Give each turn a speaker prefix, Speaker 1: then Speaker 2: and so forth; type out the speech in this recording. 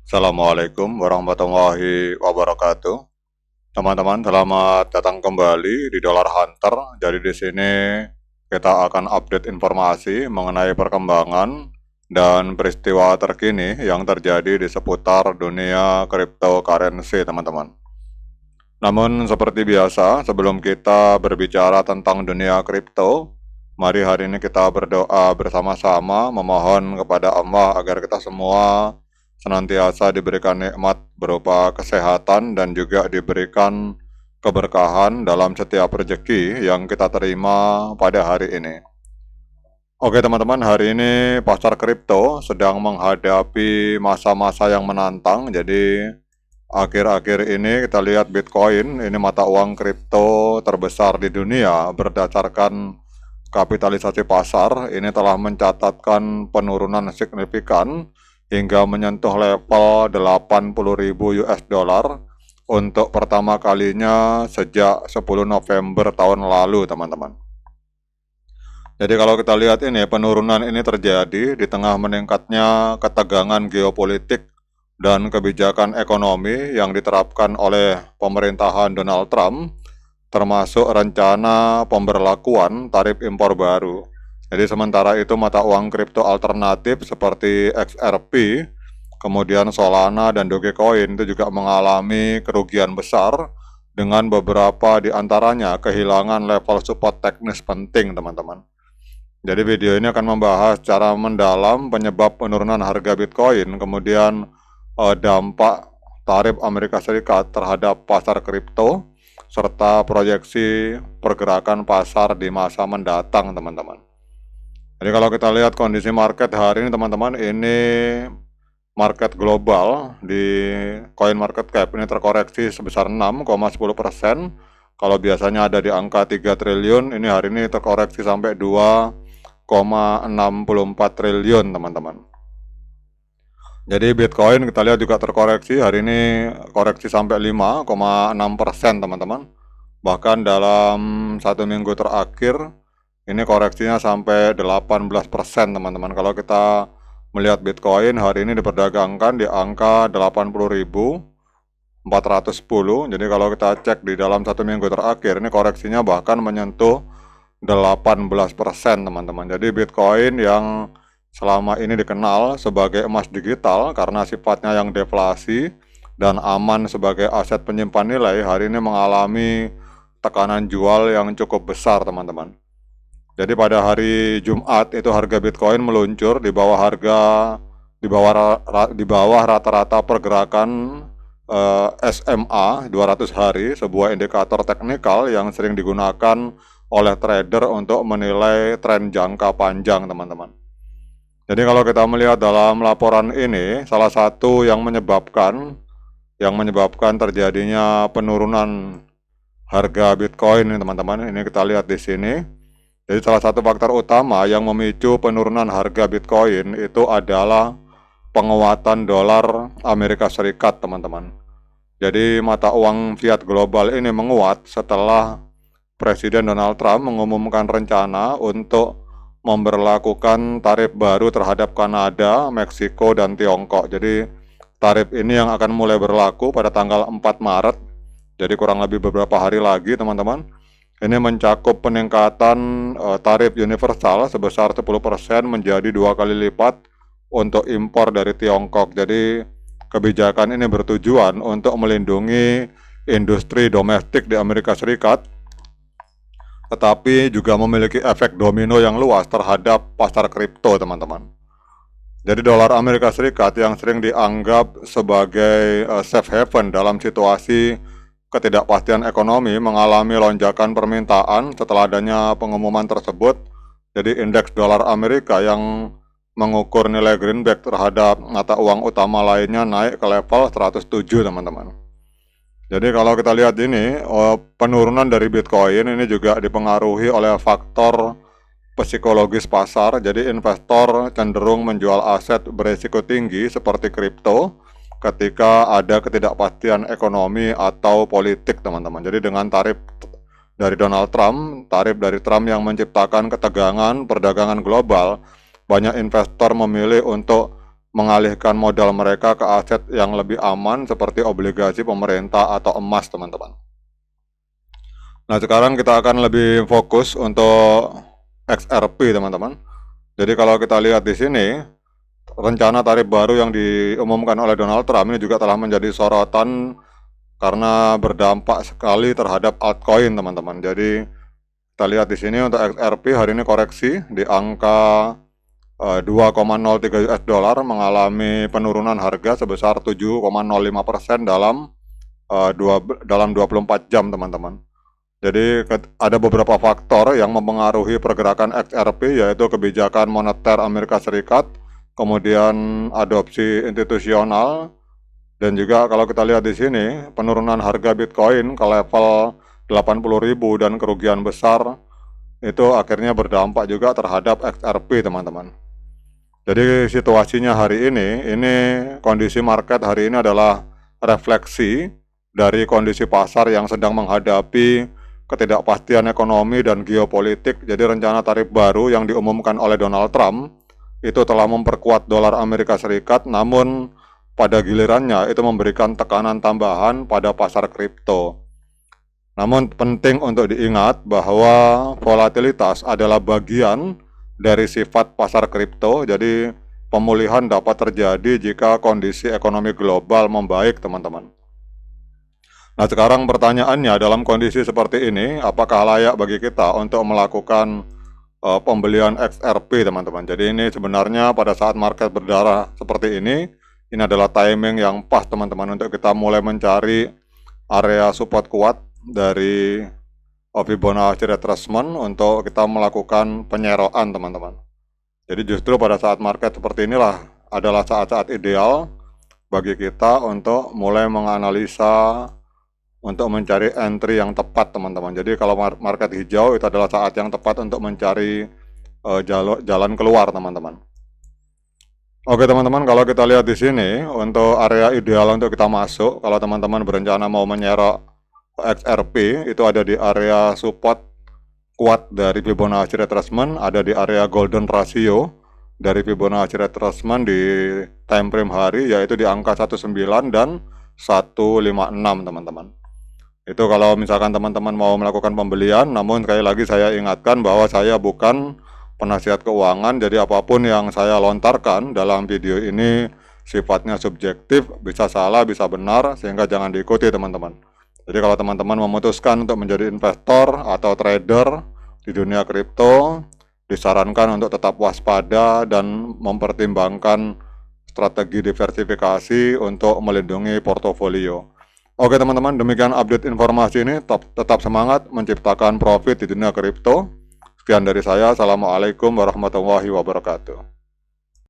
Speaker 1: Assalamualaikum warahmatullahi wabarakatuh. Teman-teman, selamat datang kembali di Dollar Hunter. Jadi di sini kita akan update informasi mengenai perkembangan dan peristiwa terkini yang terjadi di seputar dunia cryptocurrency, teman-teman. Namun seperti biasa, sebelum kita berbicara tentang dunia kripto, mari hari ini kita berdoa bersama-sama memohon kepada Allah agar kita semua senantiasa diberikan nikmat berupa kesehatan dan juga diberikan keberkahan dalam setiap rezeki yang kita terima pada hari ini. Oke teman-teman, hari ini pasar kripto sedang menghadapi masa-masa yang menantang. Jadi akhir-akhir ini kita lihat Bitcoin, ini mata uang kripto terbesar di dunia berdasarkan kapitalisasi pasar, ini telah mencatatkan penurunan signifikan hingga menyentuh level 80.000 US dollar untuk pertama kalinya sejak 10 November tahun lalu, teman-teman. Jadi kalau kita lihat ini, penurunan ini terjadi di tengah meningkatnya ketegangan geopolitik dan kebijakan ekonomi yang diterapkan oleh pemerintahan Donald Trump, termasuk rencana pemberlakuan tarif impor baru. Jadi sementara itu mata uang kripto alternatif seperti XRP, kemudian Solana dan Dogecoin itu juga mengalami kerugian besar dengan beberapa di antaranya kehilangan level support teknis penting, teman-teman. Jadi video ini akan membahas secara mendalam penyebab penurunan harga Bitcoin, kemudian dampak tarif Amerika Serikat terhadap pasar kripto, serta proyeksi pergerakan pasar di masa mendatang, teman-teman. Jadi kalau kita lihat kondisi market hari ini, teman-teman, ini market global di coin market cap ini terkoreksi sebesar 6,10%. Kalau biasanya ada di angka 3 triliun, ini hari ini terkoreksi sampai 2,64 triliun, teman-teman. Jadi Bitcoin kita lihat juga terkoreksi, hari ini koreksi sampai 5,6%, teman-teman. Bahkan dalam 1 minggu terakhir, ini koreksinya sampai 18%, teman-teman. Kalau kita melihat Bitcoin hari ini diperdagangkan di angka 80.410. Jadi kalau kita cek di dalam 1 minggu terakhir, ini koreksinya bahkan menyentuh 18%, teman-teman. Jadi Bitcoin yang selama ini dikenal sebagai emas digital karena sifatnya yang deflasi dan aman sebagai aset penyimpan nilai, hari ini mengalami tekanan jual yang cukup besar, teman-teman. Jadi pada hari Jumat itu harga Bitcoin meluncur di bawah rata-rata pergerakan SMA 200 hari, sebuah indikator teknikal yang sering digunakan oleh trader untuk menilai tren jangka panjang, teman-teman. Jadi kalau kita melihat dalam laporan ini, salah satu yang menyebabkan terjadinya penurunan harga Bitcoin, teman-teman, ini kita lihat di sini. Jadi salah satu faktor utama yang memicu penurunan harga Bitcoin itu adalah penguatan dolar Amerika Serikat, teman-teman. Jadi mata uang fiat global ini menguat setelah Presiden Donald Trump mengumumkan rencana untuk memberlakukan tarif baru terhadap Kanada, Meksiko, dan Tiongkok. Jadi tarif ini yang akan mulai berlaku pada tanggal 4 Maret. Jadi kurang lebih beberapa hari lagi, teman-teman. Ini mencakup peningkatan tarif universal sebesar 10% menjadi 2 kali lipat untuk impor dari Tiongkok. Jadi kebijakan ini bertujuan untuk melindungi industri domestik di Amerika Serikat, tetapi juga memiliki efek domino yang luas terhadap pasar kripto, teman-teman. Jadi dolar Amerika Serikat yang sering dianggap sebagai safe haven dalam situasi ketidakpastian ekonomi mengalami lonjakan permintaan setelah adanya pengumuman tersebut. Jadi indeks dolar Amerika yang mengukur nilai greenback terhadap mata uang utama lainnya naik ke level 107, teman-teman. Jadi kalau kita lihat ini, penurunan dari Bitcoin ini juga dipengaruhi oleh faktor psikologis pasar. Jadi investor cenderung menjual aset berisiko tinggi seperti kripto ketika ada ketidakpastian ekonomi atau politik, teman-teman. Jadi dengan tarif dari Trump yang menciptakan ketegangan perdagangan global, banyak investor memilih untuk mengalihkan modal mereka ke aset yang lebih aman seperti obligasi pemerintah atau emas, teman-teman. Nah, sekarang kita akan lebih fokus untuk XRP, teman-teman. Jadi kalau kita lihat di sini, rencana tarif baru yang diumumkan oleh Donald Trump ini juga telah menjadi sorotan karena berdampak sekali terhadap altcoin, teman-teman. Jadi kita lihat di sini untuk XRP hari ini koreksi di angka 2,03 US dollar, mengalami penurunan harga sebesar 7,05% dalam 24 jam, teman-teman. Jadi ada beberapa faktor yang mempengaruhi pergerakan XRP, yaitu kebijakan moneter Amerika Serikat, kemudian adopsi institusional, dan juga kalau kita lihat di sini penurunan harga Bitcoin ke level 80.000 dan kerugian besar itu akhirnya berdampak juga terhadap XRP, teman-teman. Jadi situasinya hari ini kondisi market hari ini adalah refleksi dari kondisi pasar yang sedang menghadapi ketidakpastian ekonomi dan geopolitik. Jadi rencana tarif baru yang diumumkan oleh Donald Trump itu telah memperkuat dolar Amerika Serikat, namun pada gilirannya itu memberikan tekanan tambahan pada pasar kripto. Namun penting untuk diingat bahwa volatilitas adalah bagian dari sifat pasar kripto. Jadi pemulihan dapat terjadi jika kondisi ekonomi global membaik, teman-teman. Nah, sekarang pertanyaannya, dalam kondisi seperti ini, apakah layak bagi kita untuk melakukan pembelian XRP, teman-teman? Jadi ini sebenarnya pada saat market berdarah seperti ini adalah timing yang pas, teman-teman, untuk kita mulai mencari area support kuat dari Fibonacci retracement untuk kita melakukan penyeroan, teman-teman. Jadi justru pada saat market seperti inilah adalah saat-saat ideal bagi kita untuk mulai menganalisa, untuk mencari entry yang tepat, teman-teman. Jadi kalau market hijau itu adalah saat yang tepat untuk mencari jalan keluar, teman-teman. Oke, teman-teman, kalau kita lihat di sini untuk area ideal untuk kita masuk, kalau teman-teman berencana mau menyerok XRP, itu ada di area support kuat dari Fibonacci retracement, ada di area golden ratio dari Fibonacci retracement di time frame hari, yaitu di angka 19 dan 156, teman-teman. Itu kalau misalkan teman-teman mau melakukan pembelian. Namun sekali lagi saya ingatkan bahwa saya bukan penasihat keuangan, jadi apapun yang saya lontarkan dalam video ini sifatnya subjektif, bisa salah, bisa benar, sehingga jangan diikuti, teman-teman. Jadi kalau teman-teman memutuskan untuk menjadi investor atau trader di dunia kripto, disarankan untuk tetap waspada dan mempertimbangkan strategi diversifikasi untuk melindungi portofolio. Oke, teman-teman, demikian update informasi ini. Tetap semangat menciptakan profit di dunia kripto. Sekian dari saya. Assalamualaikum warahmatullahi wabarakatuh.